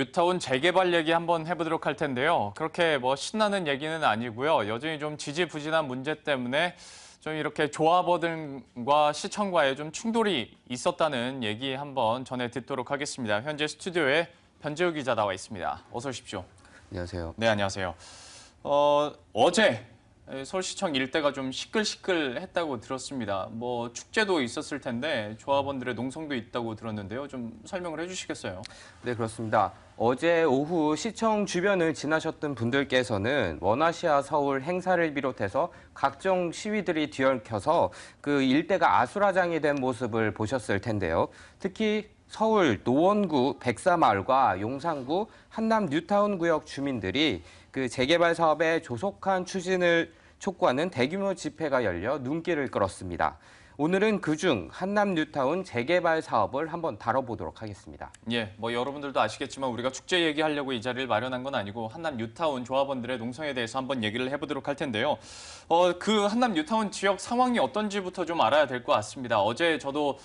뉴타운 재개발 얘기 한번 해보도록 할 텐데요. 그렇게 뭐 신나는 얘기는 아니고요. 여전히 좀 지지부진한 문제 때문에 좀 이렇게 조합원들과 시청과의 좀 충돌이 있었다는 얘기 한번 전해 듣도록 하겠습니다. 현재 스튜디오에 변재우 기자 나와 있습니다. 어서 오십시오. 안녕하세요. 네, 안녕하세요. 어제 서울시청 일대가 좀 시끌시끌했다고 들었습니다. 뭐 축제도 있었을 텐데 조합원들의 농성도 있다고 들었는데요. 좀 설명을 해주시겠어요? 네, 그렇습니다. 어제 오후 시청 주변을 지나셨던 분들께서는 원아시아 서울 행사를 비롯해서 각종 시위들이 뒤엉켜서 그 일대가 아수라장이 된 모습을 보셨을 텐데요. 특히 서울 노원구 백사마을과 용산구 한남 뉴타운 구역 주민들이 그 재개발 사업의 조속한 추진을 촉구하는 대규모 집회가 열려 눈길을 끌었습니다. 오늘은 그중 한남 뉴타운 재개발 사업을 한번 다뤄보도록 하겠습니다. 예, 뭐 여러분들도 아시겠지만 우리가 축제 얘기하려고 이 자리를 마련한 건 아니고 한남 뉴타운 조합원들의 농성에 대해서 한번 얘기를 해보도록 할 텐데요. 그 한남 뉴타운 지역 상황이 어떤지부터 좀 알아야 될 것 같습니다. 어제 저도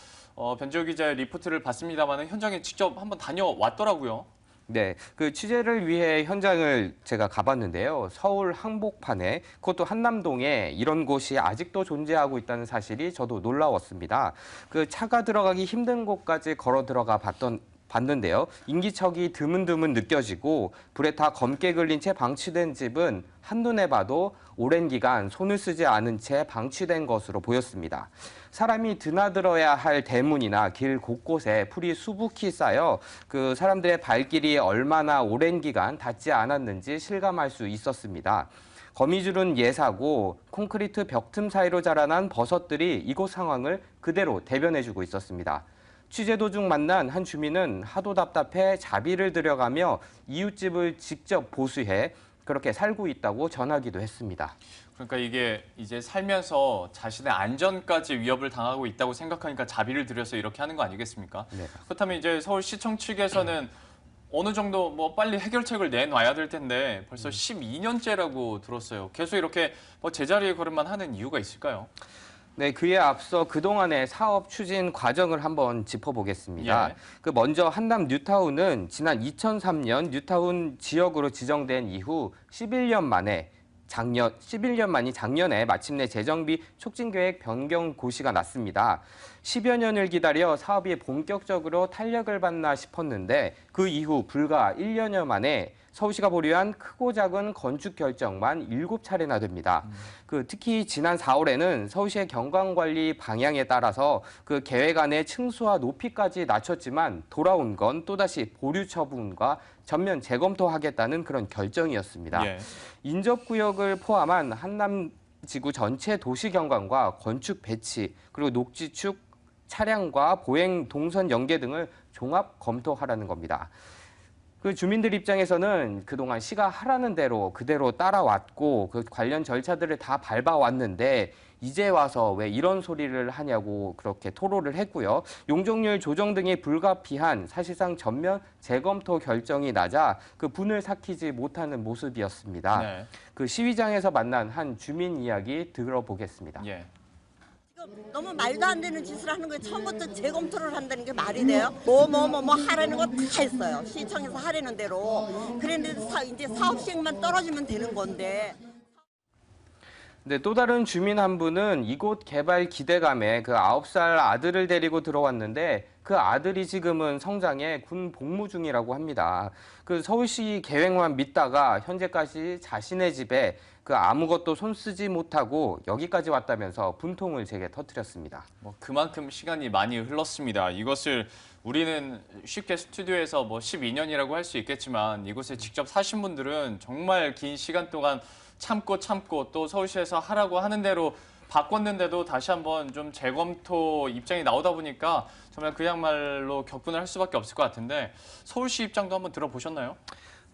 변재우 기자의 리포트를 봤습니다만 현장에 직접 한번 다녀왔더라고요. 네, 그 취재를 위해 현장을 제가 가봤는데요. 서울 항복판에 그것도 한남동에 이런 곳이 아직도 존재하고 있다는 사실이 저도 놀라웠습니다. 그 차가 들어가기 힘든 곳까지 걸어 들어가 봤는데요. 인기척이 드문드문 느껴지고 불에 타 검게 걸린 채 방치된 집은 한눈에 봐도 오랜 기간 손을 쓰지 않은 채 방치된 것으로 보였습니다. 사람이 드나들어야 할 대문이나 길 곳곳에 풀이 수북히 쌓여 그 사람들의 발길이 얼마나 오랜 기간 닿지 않았는지 실감할 수 있었습니다. 거미줄은 예사고 콘크리트 벽틈 사이로 자라난 버섯들이 이곳 상황을 그대로 대변해주고 있었습니다. 취재 도중 만난 한 주민은 하도 답답해 자비를 들여가며 이웃집을 직접 보수해 그렇게 살고 있다고 전하기도 했습니다. 그러니까 이게 이제 살면서 자신의 안전까지 위협을 당하고 있다고 생각하니까 자비를 들여서 이렇게 하는 거 아니겠습니까? 네. 그렇다면 이제 서울시청 측에서는 어느 정도 뭐 빨리 해결책을 내놔야 될 텐데 벌써 12년째라고 들었어요. 계속 이렇게 뭐 제자리에 걸음만 하는 이유가 있을까요? 네, 그에 앞서 그동안의 사업 추진 과정을 한번 짚어보겠습니다. 예. 먼저 한남 뉴타운은 지난 2003년 뉴타운 지역으로 지정된 이후 11년 만이 작년에 마침내 재정비 촉진계획 변경 고시가 났습니다. 10여 년을 기다려 사업이 본격적으로 탄력을 받나 싶었는데 그 이후 불과 1년여 만에 서울시가 보류한 크고 작은 건축 결정만 7차례나 됩니다. 특히 지난 4월에는 서울시의 경관관리 방향에 따라서 그 계획안의 층수와 높이까지 낮췄지만 돌아온 건 또다시 보류 처분과 전면 재검토하겠다는 그런 결정이었습니다. 예. 인접구역을 포함한 한남 지구 전체 도시 경관과 건축 배치, 그리고 녹지축 차량과 보행 동선 연계 등을 종합 검토하라는 겁니다. 그 주민들 입장에서는 그동안 시가 하라는 대로 그대로 따라왔고 그 관련 절차들을 다 밟아왔는데 이제 와서 왜 이런 소리를 하냐고 그렇게 토로를 했고요. 용적률 조정 등이 불가피한 사실상 전면 재검토 결정이 나자 그 분을 삭히지 못하는 모습이었습니다. 네. 그 시위장에서 만난 한 주민 이야기 들어보겠습니다. 예. 너무 말도 안 되는 짓을 하는 거예요. 처음부터 재검토를 한다는 게 말이 돼요? 뭐 하라는 거 다 했어요. 시청에서 하라는 대로. 그랬는데 이제 사업 시행만 떨어지면 되는 건데. 네, 또 다른 주민 한 분은 이곳 개발 기대감에 그 9살 아들을 데리고 들어왔는데 그 아들이 지금은 성장해 군 복무 중이라고 합니다. 그 서울시 계획만 믿다가 현재까지 자신의 집에 그 아무것도 손 쓰지 못하고 여기까지 왔다면서 분통을 제게 터뜨렸습니다. 뭐 그만큼 시간이 많이 흘렀습니다. 이것을 우리는 쉽게 스튜디오에서 뭐 12년이라고 할 수 있겠지만 이곳에 직접 사신 분들은 정말 긴 시간 동안 참고 또 서울시에서 하라고 하는 대로 바꿨는데도 다시 한번 좀 재검토 입장이 나오다 보니까 정말 그야말로 격분을 할 수밖에 없을 것 같은데 서울시 입장도 한번 들어보셨나요?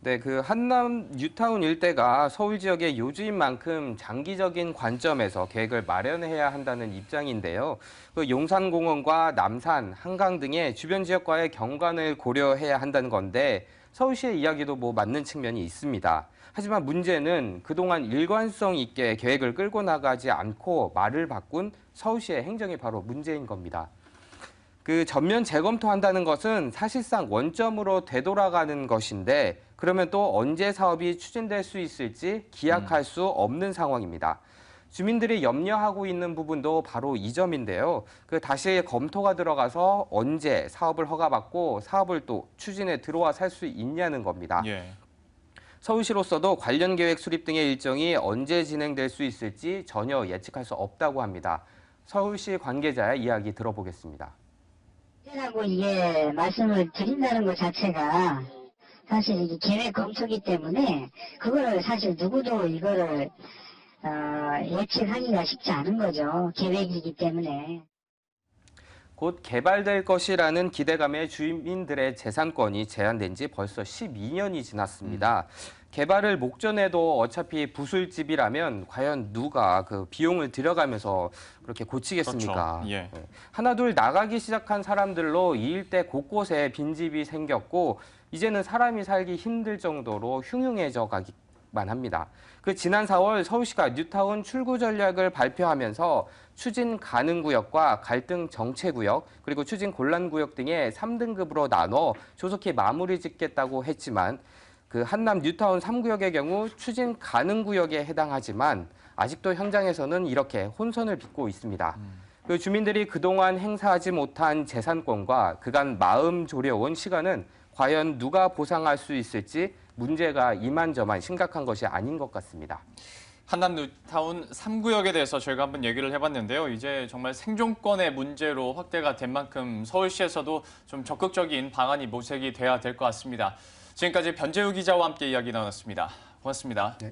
네, 그 한남 뉴타운 일대가 서울 지역의 요주인 만큼 장기적인 관점에서 계획을 마련해야 한다는 입장인데요. 그 용산공원과 남산, 한강 등의 주변 지역과의 경관을 고려해야 한다는 건데 서울시의 이야기도 뭐 맞는 측면이 있습니다. 하지만 문제는 그동안 일관성 있게 계획을 끌고 나가지 않고 말을 바꾼 서울시의 행정이 바로 문제인 겁니다. 그 전면 재검토한다는 것은 사실상 원점으로 되돌아가는 것인데 그러면 또 언제 사업이 추진될 수 있을지 기약할 수 없는 상황입니다. 주민들이 염려하고 있는 부분도 바로 이 점인데요. 그 다시 검토가 들어가서 언제 사업을 허가받고 사업을 또 추진에 들어와 살 수 있냐는 겁니다. 예. 서울시로서도 관련 계획 수립 등의 일정이 언제 진행될 수 있을지 전혀 예측할 수 없다고 합니다. 서울시 관계자의 이야기 들어보겠습니다. 라고 이게 말씀을 드린다는 것 자체가 사실 이게 계획 검토기 때문에 그거를 사실 누구도 이거를 예측하기가 쉽지 않은 거죠. 계획이기 때문에. 곧 개발될 것이라는 기대감에 주민들의 재산권이 제한된 지 벌써 12년이 지났습니다. 개발을 목전에도 어차피 부술집이라면 과연 누가 그 비용을 들여가면서 그렇게 고치겠습니까? 그렇죠. 예. 하나둘 나가기 시작한 사람들로 이 일대 곳곳에 빈집이 생겼고 이제는 사람이 살기 힘들 정도로 흉흉해져 가기만 합니다. 그 지난 4월 서울시가 뉴타운 출구 전략을 발표하면서 추진 가능 구역과 갈등 정체 구역 그리고 추진 곤란 구역 등의 3등급으로 나눠 조속히 마무리 짓겠다고 했지만 그 한남 뉴타운 3구역의 경우 추진 가능 구역에 해당하지만 아직도 현장에서는 이렇게 혼선을 빚고 있습니다. 그 주민들이 그동안 행사하지 못한 재산권과 그간 마음 졸여온 시간은 과연 누가 보상할 수 있을지 문제가 이만저만 심각한 것이 아닌 것 같습니다. 한남 뉴타운 3구역에 대해서 저희가 한번 얘기를 해봤는데요. 이제 정말 생존권의 문제로 확대가 된 만큼 서울시에서도 좀 적극적인 방안이 모색이 돼야 될 것 같습니다. 지금까지 변재우 기자와 함께 이야기 나눴습니다. 고맙습니다. 네.